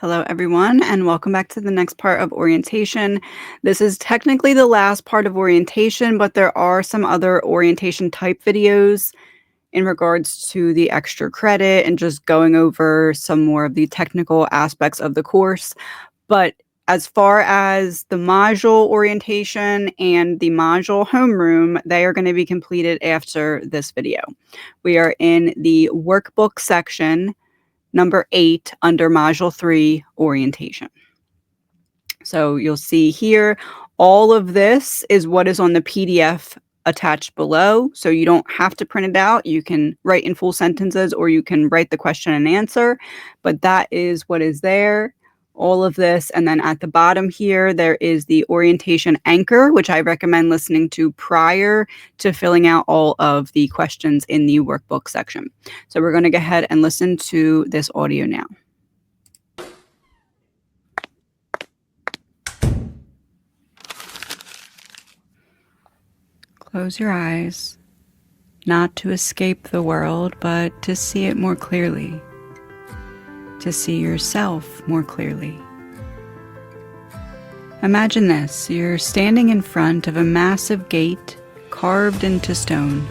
Hello, everyone, and welcome back to the next part of orientation. This is technically the last part of orientation, but there are some other orientation type videos in regards to the extra credit and just going over some more of the technical aspects of the course. But as far as the module orientation and the module homeroom, they are going to be completed after this video. We are in the workbook section, number 8 under module 3 orientation. So you'll see here, all of this is what is on the PDF attached below. So you don't have to print it out. You can write in full sentences or you can write the question and answer, but that is what is there. All of this. And then at the bottom here, there is the orientation anchor, which I recommend listening to prior to filling out all of the questions in the workbook section. So we're going to go ahead and listen to this audio now. Close your eyes, not to escape the world, but to see it more clearly. To see yourself more clearly. Imagine this, you're standing in front of a massive gate carved into stone.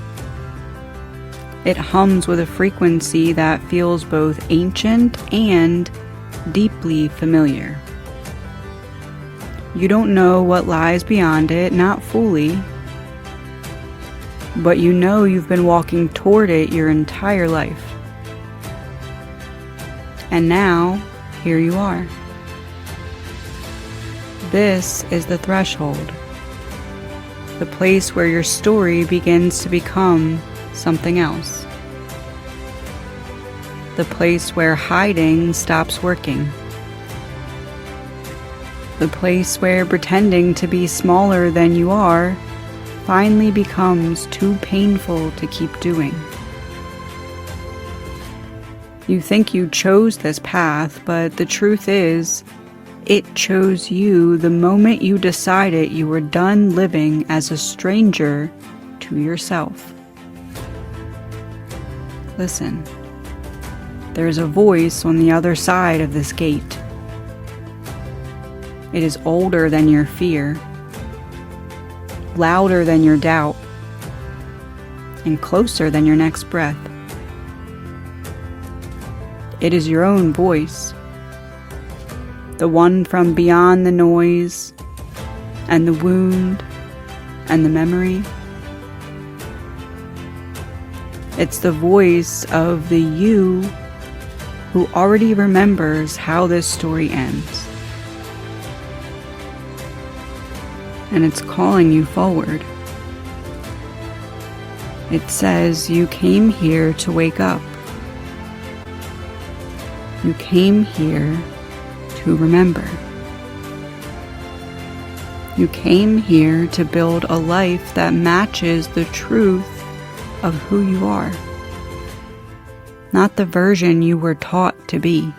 It hums with a frequency that feels both ancient and deeply familiar. You don't know what lies beyond it, not fully, but you know you've been walking toward it your entire life. And now, here you are. This is the threshold, the place where your story begins to become something else. The place where hiding stops working. The place where pretending to be smaller than you are finally becomes too painful to keep doing. You think you chose this path, but the truth is, it chose you the moment you decided you were done living as a stranger to yourself. Listen, there's a voice on the other side of this gate. It is older than your fear, louder than your doubt, and closer than your next breath. It is your own voice, the one from beyond the noise and the wound and the memory. It's the voice of the you who already remembers how this story ends. And it's calling you forward. It says you came here to wake up. You came here to remember. You came here to build a life that matches the truth of who you are, not the version you were taught to be.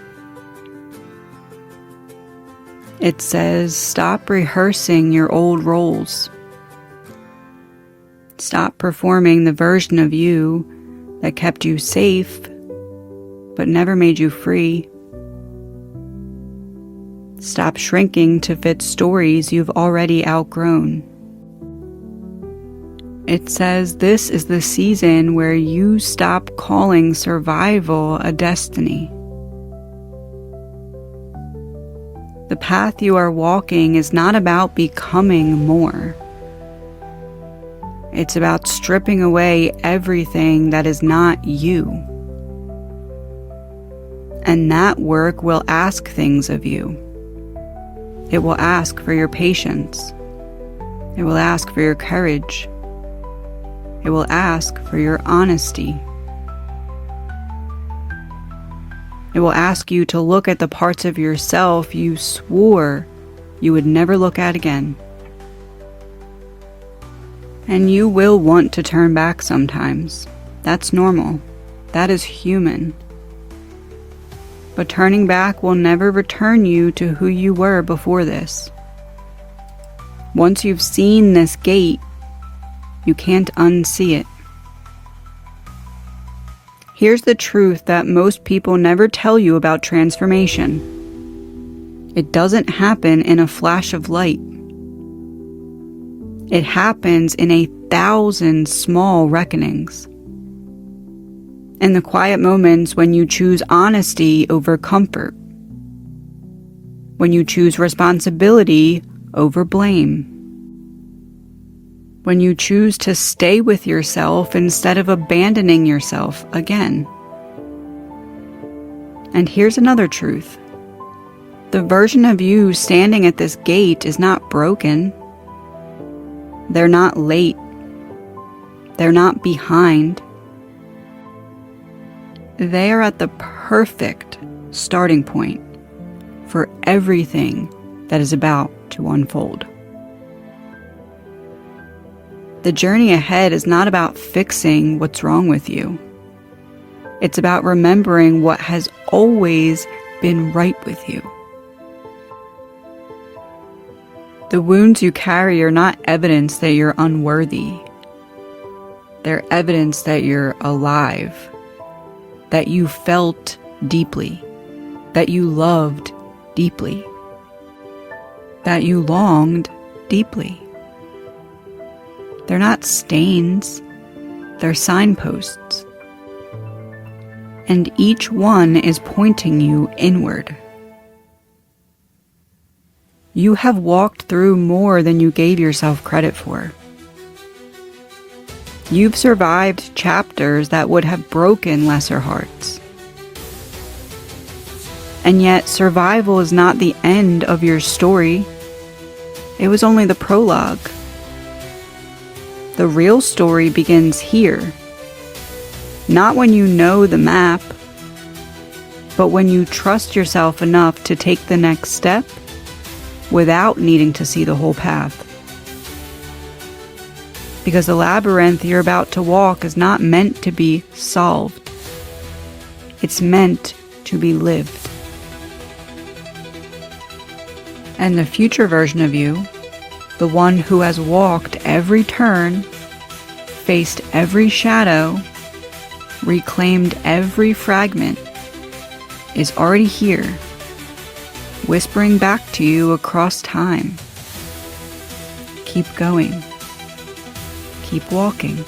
It says, stop rehearsing your old roles. Stop performing the version of you that kept you safe but never made you free. Stop shrinking to fit stories you've already outgrown. It says this is the season where you stop calling survival a destiny. The path you are walking is not about becoming more. It's about stripping away everything that is not you. And that work will ask things of you. It will ask for your patience. It will ask for your courage. It will ask for your honesty. It will ask you to look at the parts of yourself you swore you would never look at again. And you will want to turn back sometimes. That's normal. That is human. But turning back will never return you to who you were before this. Once you've seen this gate, you can't unsee it. Here's the truth that most people never tell you about transformation. It doesn't happen in a flash of light. It happens in 1,000 small reckonings. In the quiet moments when you choose honesty over comfort. When you choose responsibility over blame. When you choose to stay with yourself instead of abandoning yourself again. And here's another truth. The version of you standing at this gate is not broken. They're not late. They're not behind. They are at the perfect starting point for everything that is about to unfold. The journey ahead is not about fixing what's wrong with you. It's about remembering what has always been right with you. The wounds you carry are not evidence that you're unworthy. They're evidence that you're alive, that you felt deeply, that you loved deeply, that you longed deeply. They're not stains, they're signposts. And each one is pointing you inward. You have walked through more than you gave yourself credit for. You've survived chapters that would have broken lesser hearts. And yet, survival is not the end of your story. It was only the prologue. The real story begins here. Not when you know the map, but when you trust yourself enough to take the next step without needing to see the whole path. Because the labyrinth you're about to walk is not meant to be solved. It's meant to be lived. And the future version of you, the one who has walked every turn, faced every shadow, reclaimed every fragment, is already here, whispering back to you across time. Keep going. Keep walking.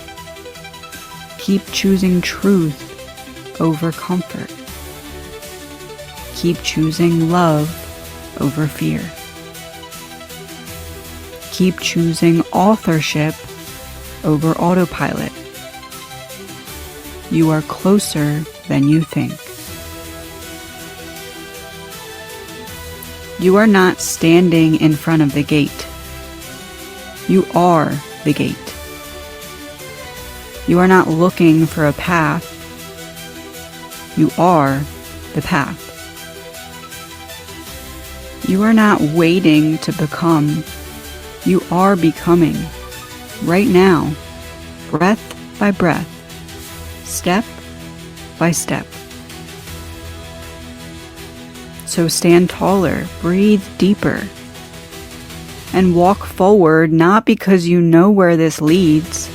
Keep choosing truth over comfort. Keep choosing love over fear. Keep choosing authorship over autopilot. You are closer than you think. You are not standing in front of the gate. You are the gate. You are not looking for a path. You are the path. You are not waiting to become. You are becoming. Right now, breath by breath, step by step. So stand taller, breathe deeper, and walk forward not because you know where this leads,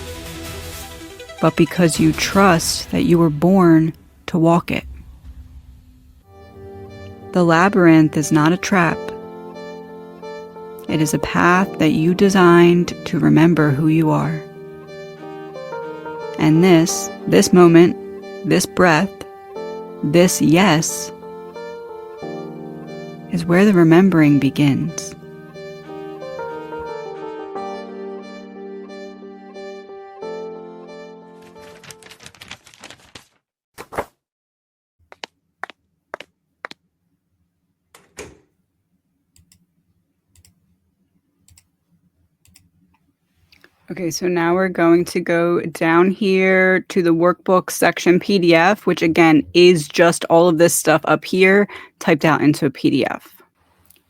but because you trust that you were born to walk it. The labyrinth is not a trap. It is a path that you designed to remember who you are. And this moment, this breath, this yes, is where the remembering begins. Okay, so now we're going to go down here to the workbook section PDF, which again is just all of this stuff up here typed out into a PDF.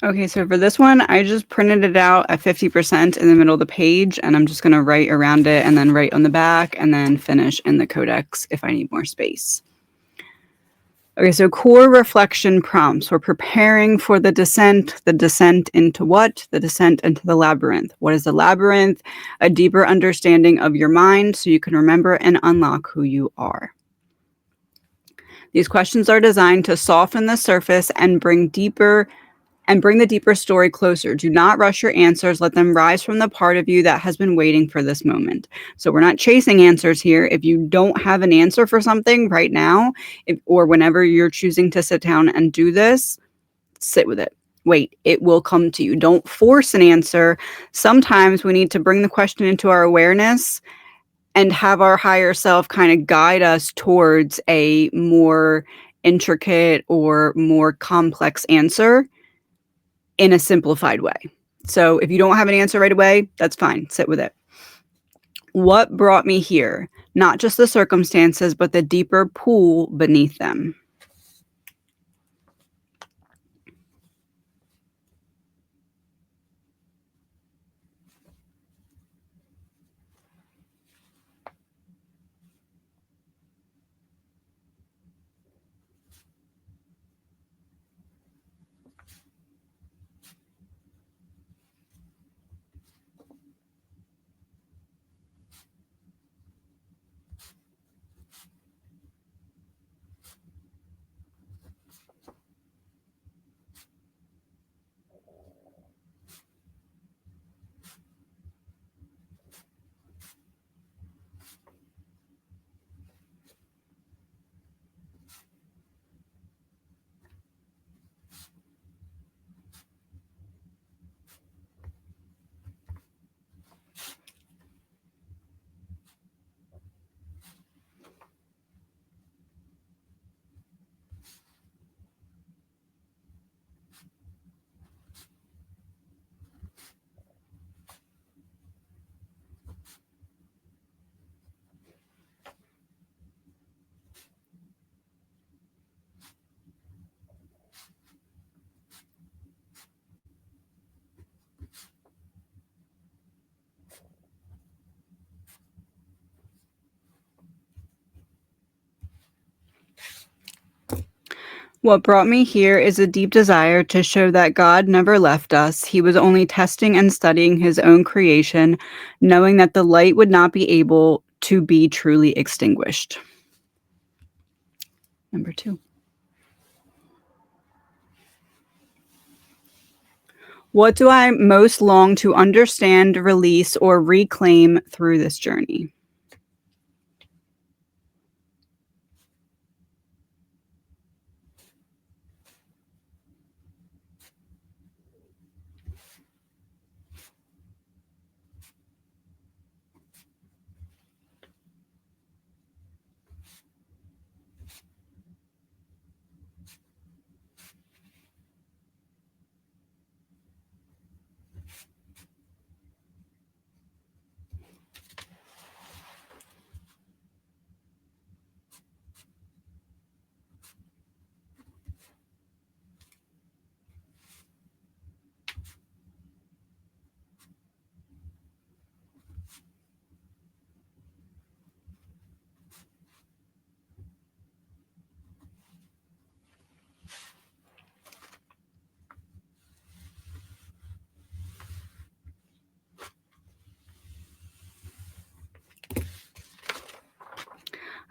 Okay, so for this one, I just printed it out at 50% in the middle of the page, and I'm just going to write around it and then write on the back and then finish in the codex if I need more space. Okay, so core reflection prompts. We're preparing for the descent into what? The descent into the labyrinth. What is the labyrinth? A deeper understanding of your mind so you can remember and unlock who you are. These questions are designed to soften the surface and bring deeper and bring the deeper story closer. Do not rush your answers. Let them rise from the part of you that has been waiting for this moment. So we're not chasing answers here. If you don't have an answer for something right now, or whenever you're choosing to sit down and do this, sit with it. Wait, it will come to you. Don't force an answer. Sometimes we need to bring the question into our awareness and have our higher self kind of guide us towards a more intricate or more complex answer in a simplified way. So if you don't have an answer right away, that's fine. Sit with it. What brought me here? Not just the circumstances, but the deeper pool beneath them. What brought me here is a deep desire to show that God never left us. He was only testing and studying his own creation, knowing that the light would not be able to be truly extinguished. Number 2. What do I most long to understand, release, or reclaim through this journey?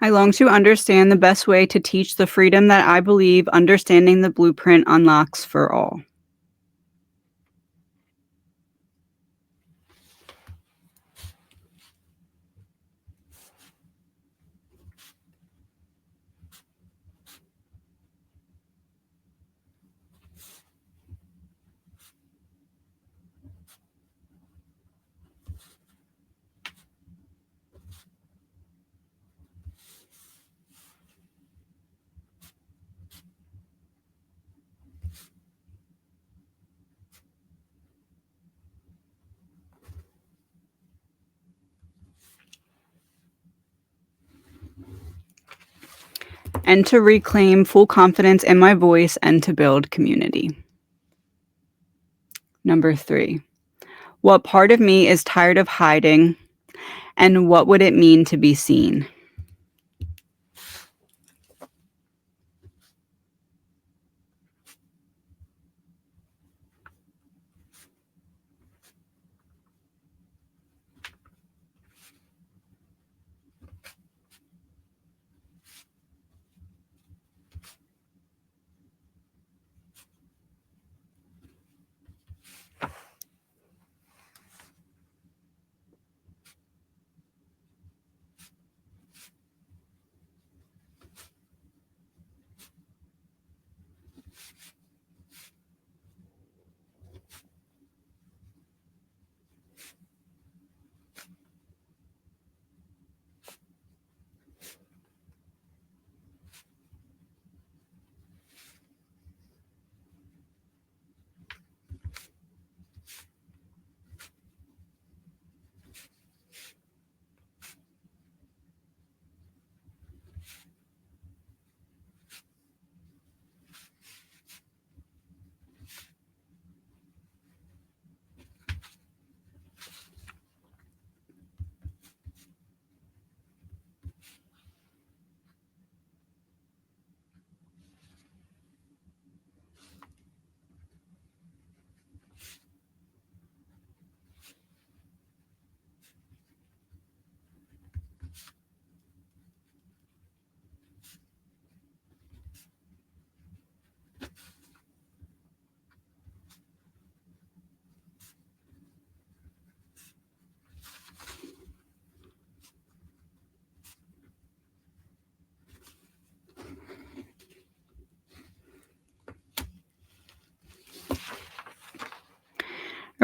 I long to understand the best way to teach the freedom that I believe understanding the blueprint unlocks for all. And to reclaim full confidence in my voice and to build community. Number 3. What part of me is tired of hiding, and what would it mean to be seen?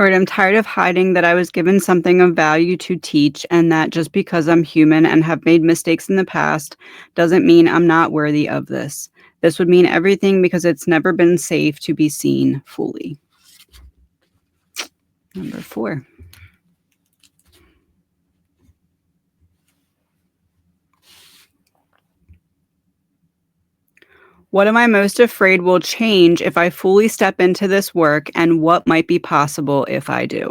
All right, I'm tired of hiding that I was given something of value to teach, and that just because I'm human and have made mistakes in the past doesn't mean I'm not worthy of this. This would mean everything because it's never been safe to be seen fully. Number 4. What am I most afraid will change if I fully step into this work, and what might be possible if I do?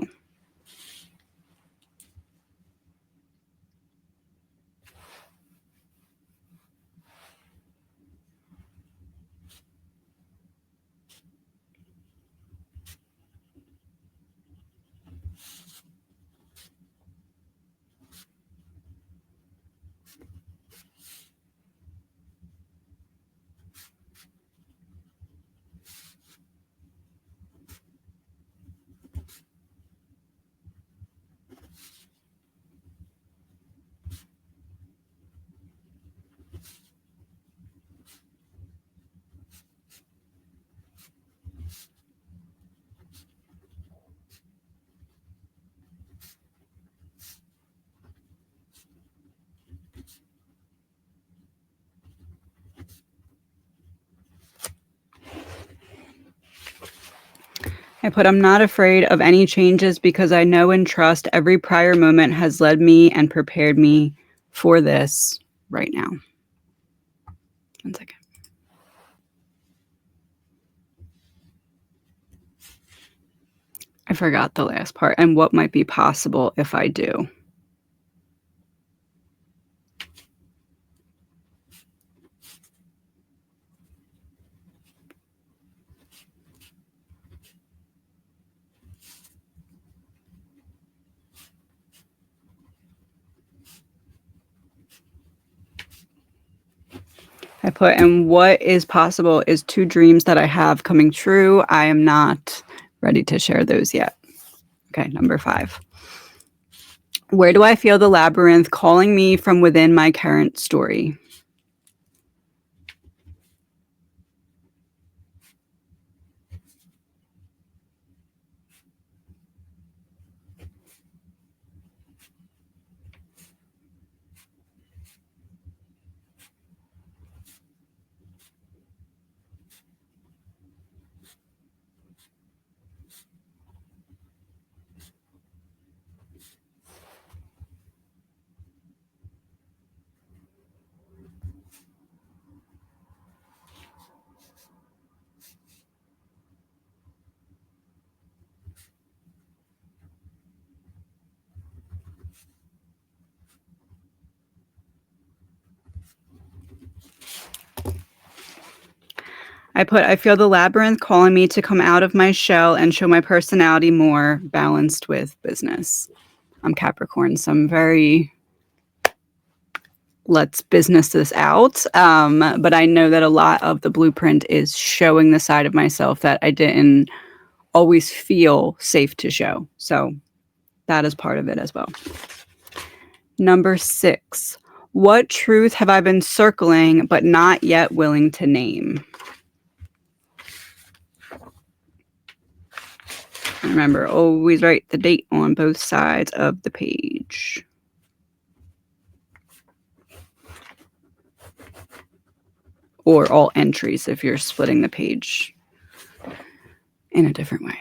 I put, I'm not afraid of any changes because I know and trust every prior moment has led me and prepared me for this right now. 1 second. I forgot the last part. And what might be possible if I do? I put, and what is possible is 2 dreams that I have coming true. I am not ready to share those yet. Okay, number 5. Where do I feel the labyrinth calling me from within my current story? I put, I feel the labyrinth calling me to come out of my shell and show my personality more balanced with business. I'm Capricorn, so I'm very, let's business this out. But I know that a lot of the blueprint is showing the side of myself that I didn't always feel safe to show. So that is part of it as well. Number 6. What truth have I been circling but not yet willing to name? Remember, always write the date on both sides of the page. Or all entries if you're splitting the page in a different way.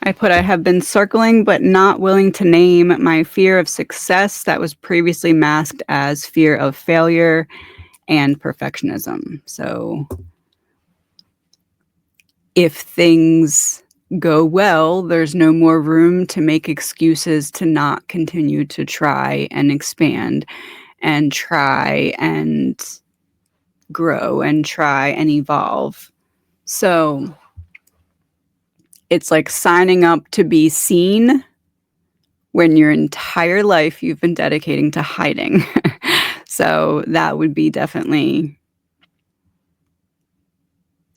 I have been circling but not willing to name my fear of success that was previously masked as fear of failure and perfectionism. So if things go well, there's no more room to make excuses to not continue to try and expand and try and grow and try and evolve. So it's like signing up to be seen when your entire life you've been dedicating to hiding. So that would be definitely,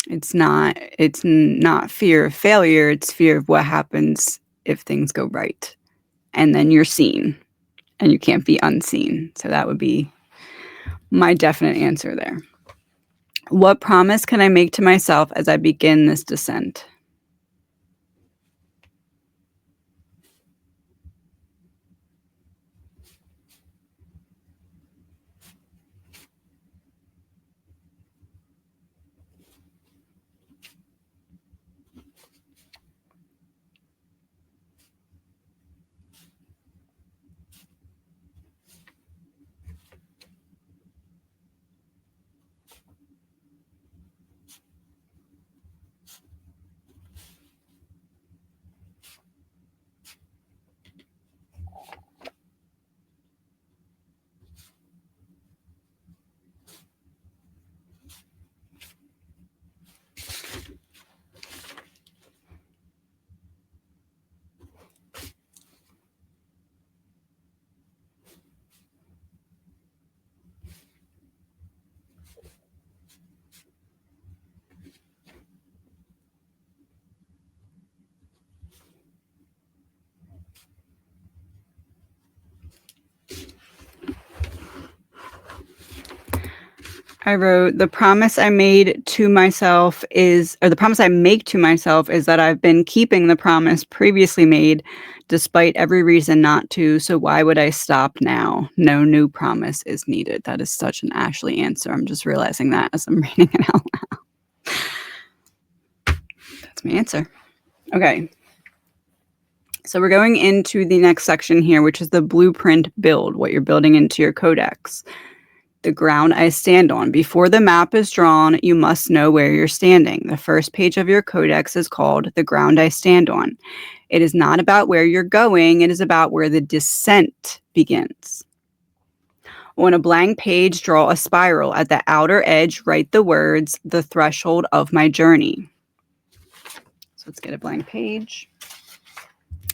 it's not fear of failure, it's fear of what happens if things go right. And then you're seen and you can't be unseen. So that would be my definite answer there. What promise can I make to myself as I begin this descent? I wrote, the promise I make to myself is that I've been keeping the promise previously made despite every reason not to. So why would I stop now? No new promise is needed. That is such an Ashley answer. I'm just realizing that as I'm reading it out loud. That's my answer. Okay. So we're going into the next section here, which is the blueprint build, what you're building into your codex. The ground I stand on. Before the map is drawn, you must know where you're standing. The first page of your codex is called The Ground I Stand On. It is not about where you're going, it is about where the descent begins. On a blank page, draw a spiral. At the outer edge, write the words, the threshold of my journey. So let's get a blank page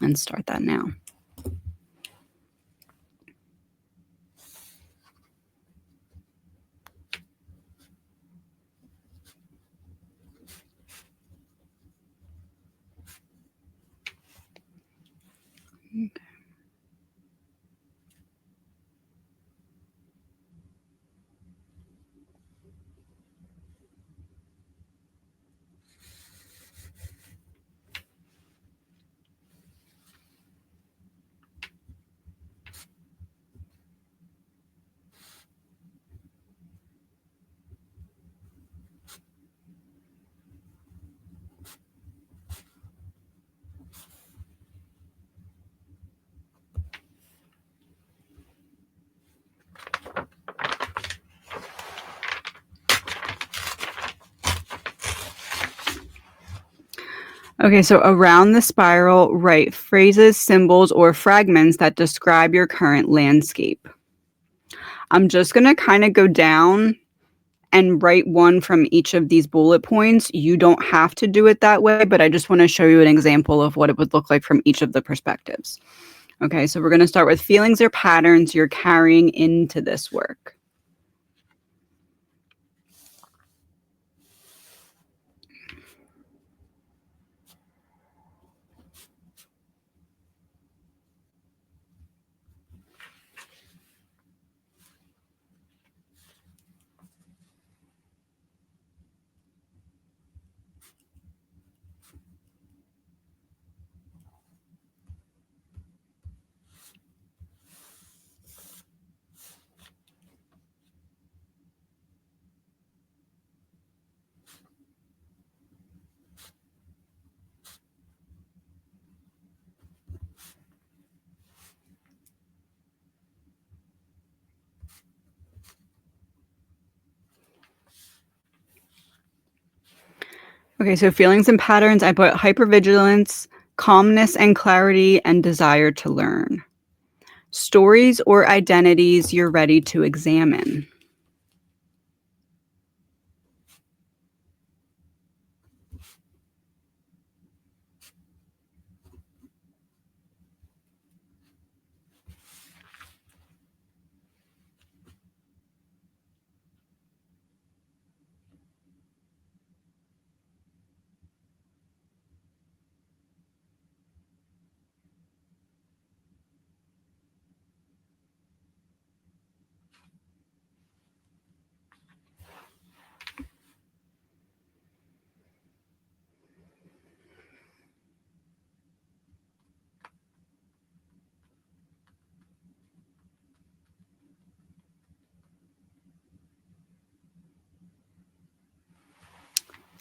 and start that now. Okay, so around the spiral, write phrases, symbols, or fragments that describe your current landscape. I'm just going to kind of go down and write one from each of these bullet points. You don't have to do it that way, but I just want to show you an example of what it would look like from each of the perspectives. Okay, so we're going to start with feelings or patterns you're carrying into this work. Okay, so feelings and patterns, I put hypervigilance, calmness and clarity, and desire to learn. Stories or identities you're ready to examine.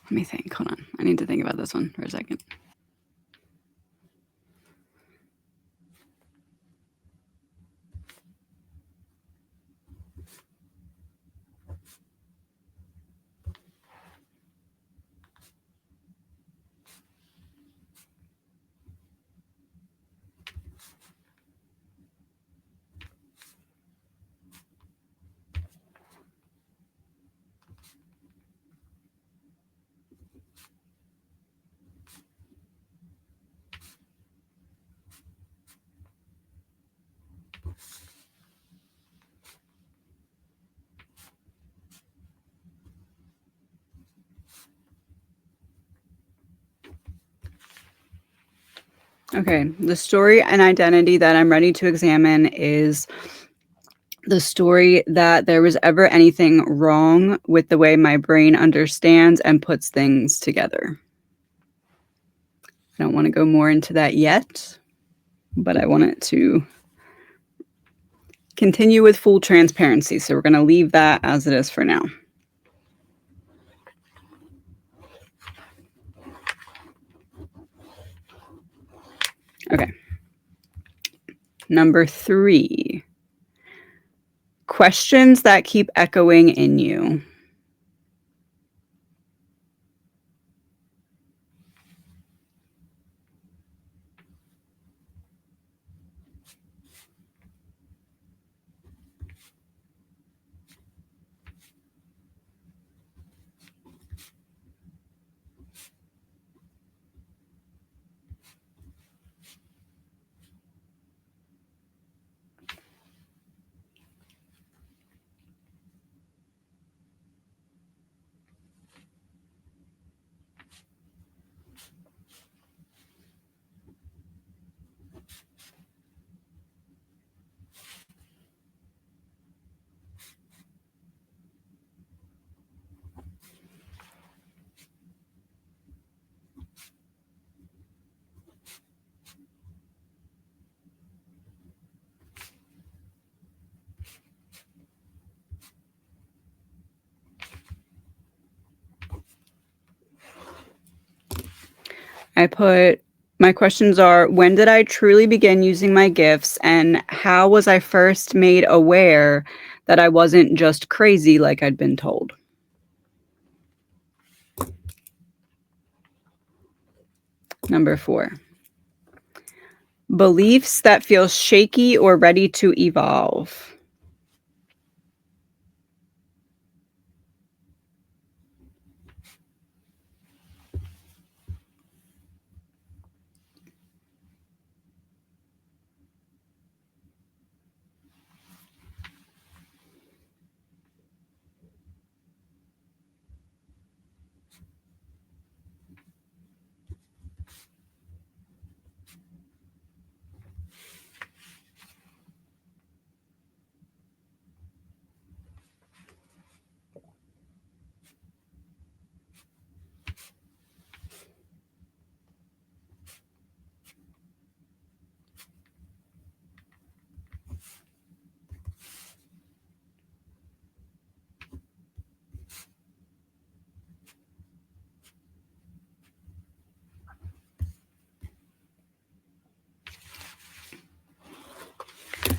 Let me think. Hold on. I need to think about this one for a second. Okay, the story and identity that I'm ready to examine is the story that there was ever anything wrong with the way my brain understands and puts things together. I don't want to go more into that yet, but I want it to continue with full transparency. So we're going to leave that as it is for now. Okay. Number 3. Questions that keep echoing in you. I put my questions are, when did I truly begin using my gifts, and how was I first made aware that I wasn't just crazy like I'd been told? Number 4. Beliefs that feel shaky or ready to evolve.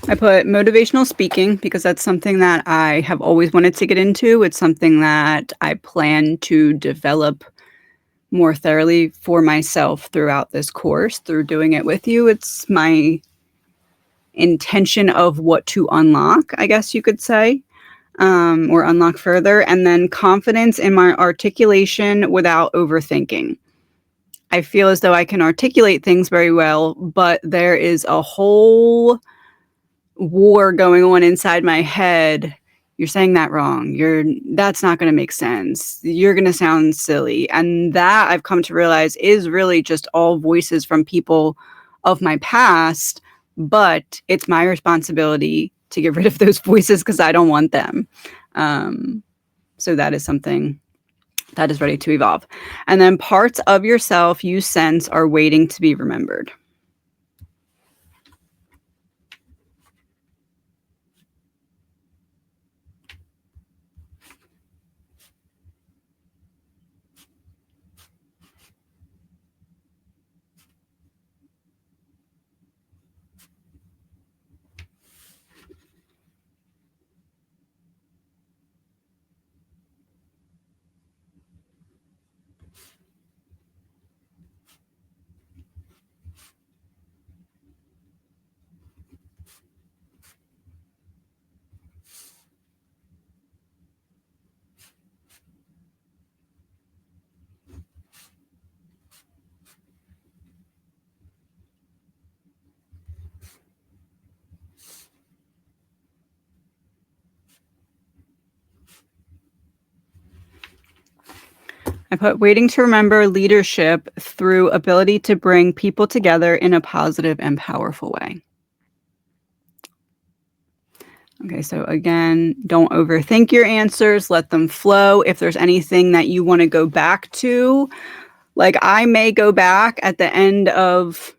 I put motivational speaking because that's something that I have always wanted to get into. It's something that I plan to develop more thoroughly for myself throughout this course, through doing it with you. It's my intention of what to unlock, I guess you could say, or unlock further. And then confidence in my articulation without overthinking. I feel as though I can articulate things very well, but there is a whole war going on inside my head. You're saying that wrong. That's not going to make sense. You're going to sound silly. And that, I've come to realize, is really just all voices from people of my past, but it's my responsibility to get rid of those voices because I don't want them. So that is something that is ready to evolve. And then parts of yourself you sense are waiting to be remembered. I put waiting to remember leadership through ability to bring people together in a positive and powerful way. Okay, so again, don't overthink your answers. Let them flow. If there's anything that you want to go back to, like I may go back at the end of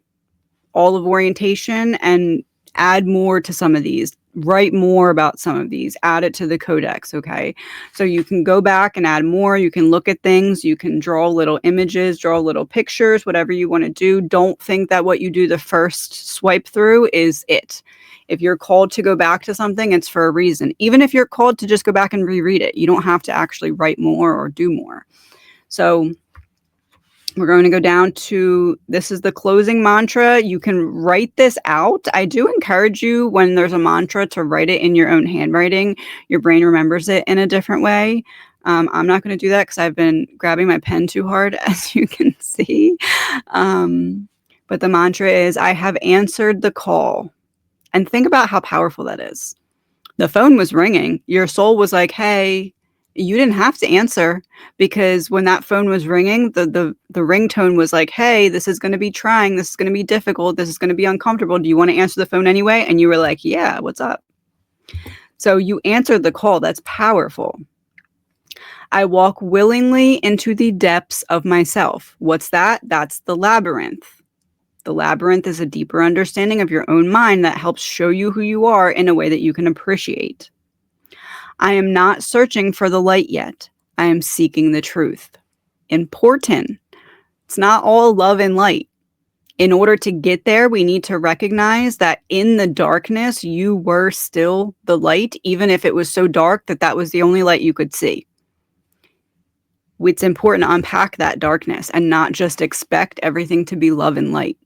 all of orientation and add more to some of these, write more about some of these, add it to the codex, okay? So you can go back and add more. You can look at things. You can draw little images, draw little pictures, whatever you want to do. Don't think that what you do the first swipe through is it. If you're called to go back to something, it's for a reason. Even if you're called to just go back and reread it, you don't have to actually write more or do more. So we're going to go down to, this is the closing mantra. You can write this out. I do encourage you, when there's a mantra, to write it in your own handwriting. Your brain remembers it in a different way. I'm not going to do that because I've been grabbing my pen too hard, as you can see. But the mantra is, I have answered the call. And think about how powerful that is. The phone was ringing. Your soul was like, hey, you didn't have to answer, because when that phone was ringing, the ringtone was like, hey, this is going to be trying. This is going to be difficult. This is going to be uncomfortable. Do you want to answer the phone anyway? And you were like, yeah, what's up? So you answered the call. That's powerful. I walk willingly into the depths of myself. What's that? That's the labyrinth. The labyrinth is a deeper understanding of your own mind that helps show you who you are in a way that you can appreciate. I am not searching for the light yet. I am seeking the truth. Important. It's not all love and light. In order to get there, we need to recognize that in the darkness, you were still the light, even if it was so dark that that was the only light you could see. It's important to unpack that darkness and not just expect everything to be love and light.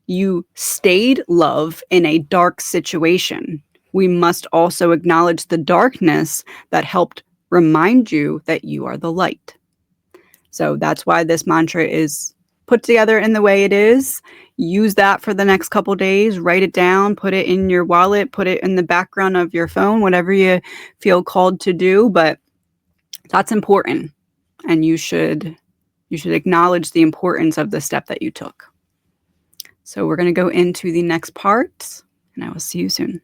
You stayed love in a dark situation. We must also acknowledge the darkness that helped remind you that you are the light. So that's why this mantra is put together in the way it is. Use that for the next couple days. Write it down, put it in your wallet, put it in the background of your phone, whatever you feel called to do. But that's important. And you should acknowledge the importance of the step that you took. So we're going to go into the next part, and I will see you soon.